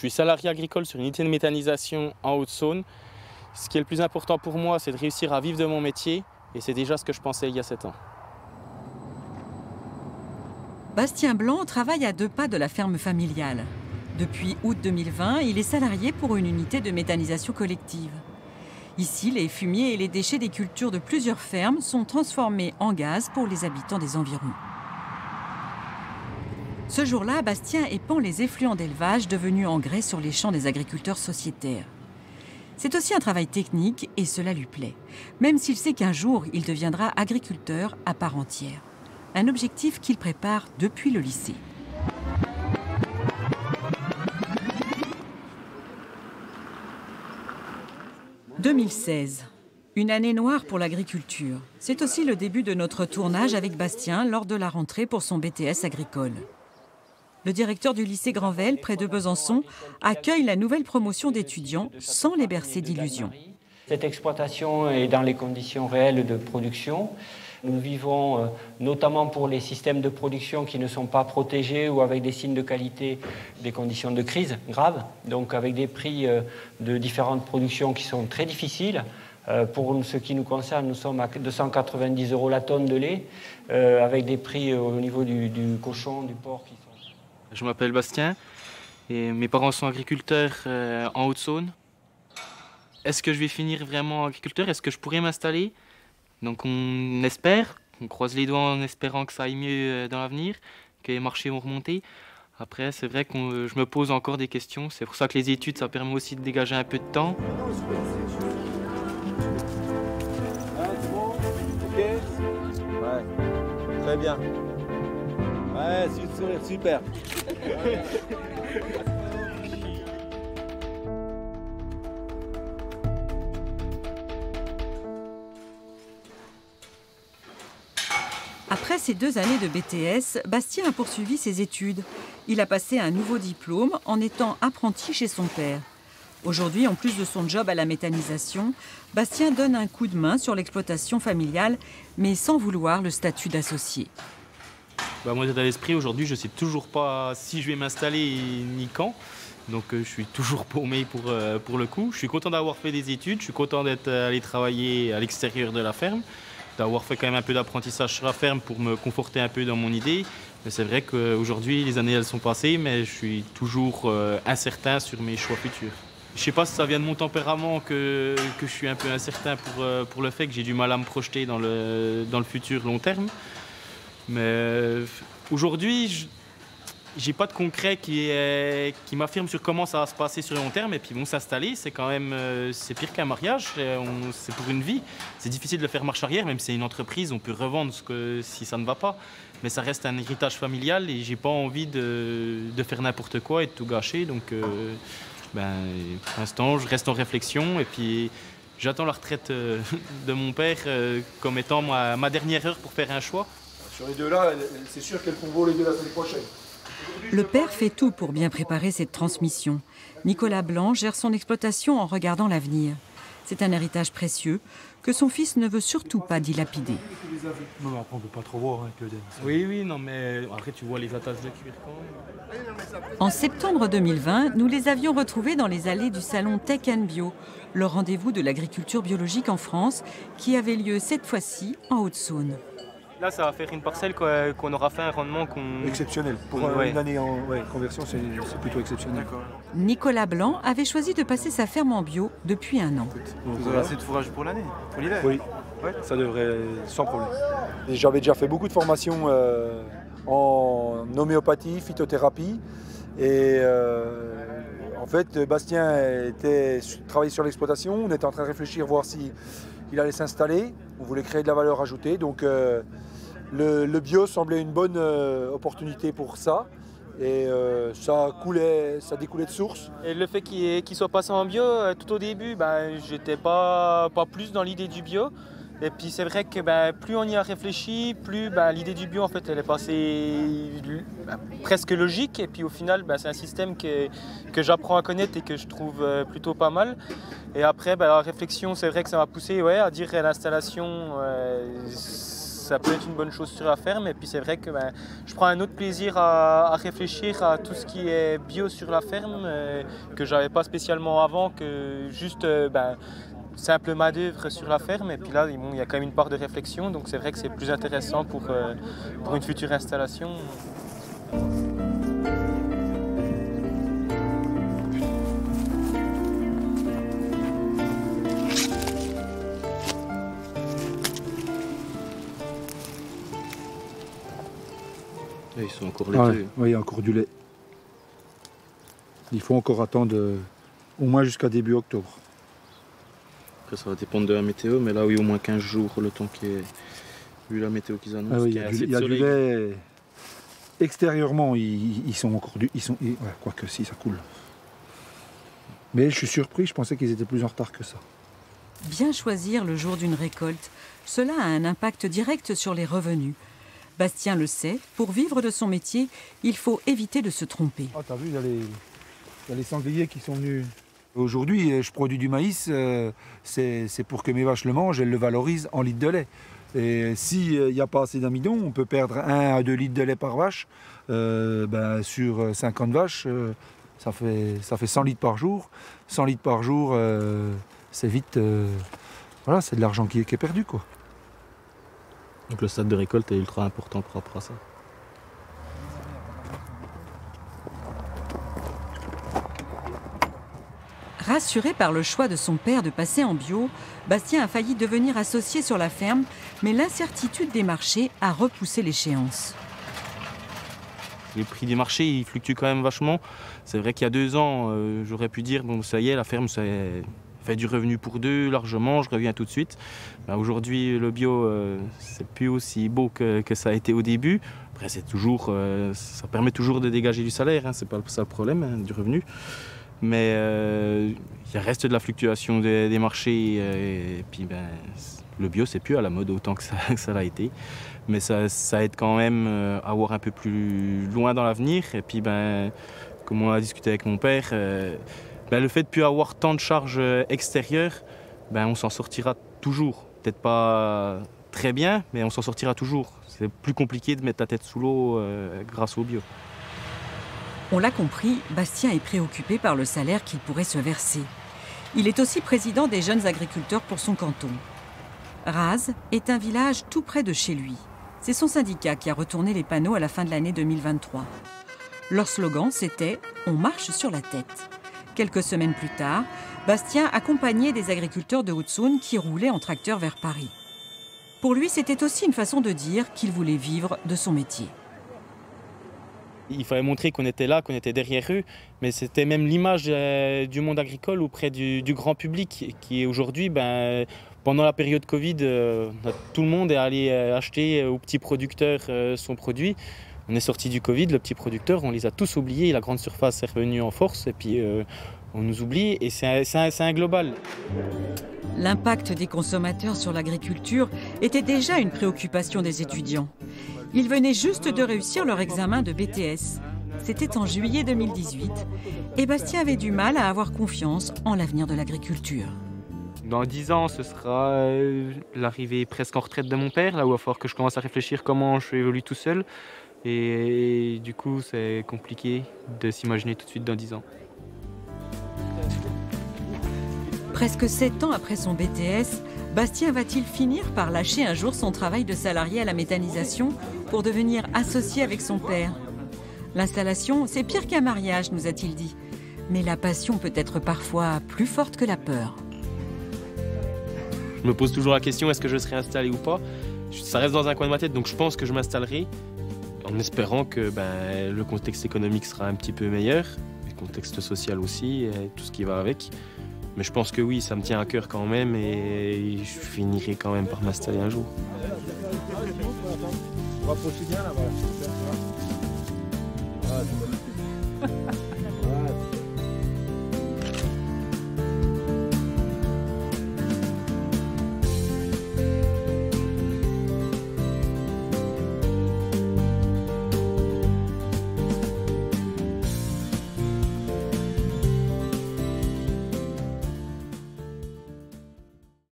suis salarié agricole sur une unité de méthanisation en Haute-Saône. Ce qui est le plus important pour moi, c'est de réussir à vivre de mon métier et c'est déjà ce que je pensais il y a 7 ans. Bastien Blanc travaille à 2 pas de la ferme familiale. Depuis août 2020, il est salarié pour une unité de méthanisation collective. Ici, les fumiers et les déchets des cultures de plusieurs fermes sont transformés en gaz pour les habitants des environs. Ce jour-là, Bastien épand les effluents d'élevage devenus engrais sur les champs des agriculteurs sociétaires. C'est aussi un travail technique et cela lui plaît, même s'il sait qu'un jour, il deviendra agriculteur à part entière. Un objectif qu'il prépare depuis le lycée. « 2016. Une année noire pour l'agriculture. C'est aussi le début de notre tournage avec Bastien lors de la rentrée pour son BTS agricole. Le directeur du lycée Granvelle, près de Besançon, accueille la nouvelle promotion d'étudiants sans les bercer d'illusions. Cette exploitation est dans les conditions réelles de production. Nous vivons, notamment pour les systèmes de production qui ne sont pas protégés ou avec des signes de qualité, des conditions de crise graves, donc avec des prix de différentes productions qui sont très difficiles. Pour ce qui nous concerne, nous sommes à 290 € la tonne de lait, avec des prix au niveau du cochon, du porc qui sont... Je m'appelle Bastien et mes parents sont agriculteurs en Haute-Saône. Est-ce que je vais finir vraiment agriculteur? Est-ce que je pourrais m'installer? Donc on espère, on croise les doigts en espérant que ça aille mieux dans l'avenir, que les marchés vont remonter. Après, c'est vrai que je me pose encore des questions. C'est pour ça que les études, ça permet aussi de dégager un peu de temps. Ouais, très bien. Ouais, super. Après ces 2 années de BTS, Bastien a poursuivi ses études. Il a passé un nouveau diplôme en étant apprenti chez son père. Aujourd'hui, en plus de son job à la méthanisation, Bastien donne un coup de main sur l'exploitation familiale, mais sans vouloir le statut d'associé. Moi, dans l'esprit, aujourd'hui, je ne sais toujours pas si je vais m'installer ni quand. Donc, je suis toujours paumé pour le coup. Je suis content d'avoir fait des études, je suis content d'être allé travailler à l'extérieur de la ferme, d'avoir fait quand même un peu d'apprentissage sur la ferme pour me conforter un peu dans mon idée. Mais c'est vrai qu'aujourd'hui, les années elles sont passées, mais je suis toujours incertain sur mes choix futurs. Je ne sais pas si ça vient de mon tempérament que je suis un peu incertain pour le fait que j'ai du mal à me projeter dans le futur long terme. Mais aujourd'hui, j'ai pas de concret qui m'affirme sur comment ça va se passer sur le long terme. Et puis bon, s'installer, c'est quand même c'est pire qu'un mariage, c'est pour une vie. C'est difficile de le faire marche arrière, même si c'est une entreprise, on peut revendre si ça ne va pas. Mais ça reste un héritage familial et j'ai pas envie de faire n'importe quoi et de tout gâcher. Donc pour l'instant, je reste en réflexion et puis j'attends la retraite de mon père comme étant ma dernière heure pour faire un choix. Sur les deux là, c'est sûr qu'elles font les deux la semaine prochaine. Le père fait tout pour bien préparer cette transmission. Nicolas Blanc gère son exploitation en regardant l'avenir. C'est un héritage précieux que son fils ne veut surtout pas dilapider. Non, mais après on ne peut pas trop voir avec l'œdème. Oui, non, mais après tu vois les attaches de cuir quand même. En septembre 2020, nous les avions retrouvés dans les allées du salon Tech & Bio, le rendez-vous de l'agriculture biologique en France, qui avait lieu cette fois-ci en Haute-Saône. Là, ça va faire une parcelle qu'on aura fait un rendement exceptionnel. Pour une année en conversion, c'est plutôt exceptionnel. Nicolas Blanc avait choisi de passer sa ferme en bio depuis 1 an. Vous avez assez de fourrage pour l'année, pour l'hiver? Oui, ouais. Ça devrait sans problème. J'avais déjà fait beaucoup de formations en homéopathie, phytothérapie. Et en fait, Bastien travaillait sur l'exploitation. On était en train de réfléchir, voir si il allait s'installer. On voulait créer de la valeur ajoutée. Donc le bio semblait une bonne opportunité pour ça. Et ça découlait de source. Et le fait qu'il soit passé en bio, tout au début, j'étais pas plus dans l'idée du bio. Et puis c'est vrai que plus on y a réfléchi, plus l'idée du bio en fait elle est passée presque logique. Et puis au final c'est un système que j'apprends à connaître et que je trouve plutôt pas mal. Et après la réflexion, c'est vrai que ça m'a poussé à dire l'installation, ça peut être une bonne chose sur la ferme. Et puis c'est vrai que je prends un autre plaisir à réfléchir à tout ce qui est bio sur la ferme, que j'avais pas spécialement avant, que juste simple main-d'œuvre sur la ferme. Et puis là, il y a quand même une part de réflexion, donc c'est vrai que c'est plus intéressant pour une future installation. Ils sont encore laiteux. Oui, il y a encore du lait. Il faut encore attendre au moins jusqu'à début octobre. Après, ça va dépendre de la météo, mais là, oui, au moins 15 jours, le temps qui est... Vu la météo qu'ils annoncent. Ah oui, il y a du lait. Extérieurement, ils sont encore ouais, quoique si, ça coule. Mais je suis surpris, je pensais qu'ils étaient plus en retard que ça. Bien choisir le jour d'une récolte, cela a un impact direct sur les revenus. Bastien le sait, pour vivre de son métier, il faut éviter de se tromper. Oh, t'as vu, il y a les sangliers qui sont venus. Aujourd'hui, je produis du maïs, c'est pour que mes vaches le mangent, elles le valorisent en litres de lait. Et s'il n'y a pas assez d'amidon, on peut perdre 1 à 2 litres de lait par vache. Sur 50 vaches, ça fait 100 litres par jour. 100 litres par jour, c'est vite... voilà, c'est de l'argent qui est perdu, quoi. Donc le stade de récolte est ultra important par rapport à ça. Rassuré par le choix de son père de passer en bio, Bastien a failli devenir associé sur la ferme, mais l'incertitude des marchés a repoussé l'échéance. Les prix des marchés, ils fluctuent quand même vachement. C'est vrai qu'il y a 2 ans, j'aurais pu dire, bon ça y est, la ferme, ça fait du revenu pour 2 largement, je reviens tout de suite. Aujourd'hui, le bio, c'est plus aussi beau que ça a été au début. Après, c'est toujours, ça permet toujours de dégager du salaire, hein, c'est pas ça le problème, hein, du revenu. Mais il reste de la fluctuation des marchés. Et puis le bio, c'est plus à la mode autant que ça l'a été. Mais ça aide quand même à voir un peu plus loin dans l'avenir. Et puis, comme on a discuté avec mon père, le fait de ne plus avoir tant de charges extérieures, on s'en sortira toujours. Peut-être pas très bien, mais on s'en sortira toujours. C'est plus compliqué de mettre la tête sous l'eau grâce au bio. On l'a compris, Bastien est préoccupé par le salaire qu'il pourrait se verser. Il est aussi président des jeunes agriculteurs pour son canton. Raz est un village tout près de chez lui. C'est son syndicat qui a retourné les panneaux à la fin de l'année 2023. Leur slogan, c'était « On marche sur la tête ». Quelques semaines plus tard, Bastien accompagnait des agriculteurs de Haute-Saône qui roulaient en tracteur vers Paris. Pour lui, c'était aussi une façon de dire qu'il voulait vivre de son métier. Il fallait montrer qu'on était là, qu'on était derrière eux, mais c'était même l'image du monde agricole auprès du grand public qui aujourd'hui, pendant la période Covid, tout le monde est allé acheter aux petits producteurs son produit. On est sorti du Covid, le petit producteur, on les a tous oubliés, la grande surface est revenue en force et puis on nous oublie et c'est un global. L'impact des consommateurs sur l'agriculture était déjà une préoccupation des étudiants. Ils venaient juste de réussir leur examen de BTS. C'était en juillet 2018 et Bastien avait du mal à avoir confiance en l'avenir de l'agriculture. Dans 10 ans, ce sera l'arrivée presque en retraite de mon père, là où il va falloir que je commence à réfléchir comment je évolue tout seul. Et du coup, c'est compliqué de s'imaginer tout de suite dans 10 ans. Presque 7 ans après son BTS, Bastien va-t-il finir par lâcher un jour son travail de salarié à la méthanisation pour devenir associé avec son père? L'installation, c'est pire qu'un mariage, nous a-t-il dit. Mais la passion peut être parfois plus forte que la peur. Je me pose toujours la question, est-ce que je serai installé ou pas? Ça reste dans un coin de ma tête, donc je pense que je m'installerai, en espérant que le contexte économique sera un petit peu meilleur, le contexte social aussi, et tout ce qui va avec. Mais je pense que oui, ça me tient à cœur quand même et je finirai quand même par m'installer un jour. On va bien là, voilà.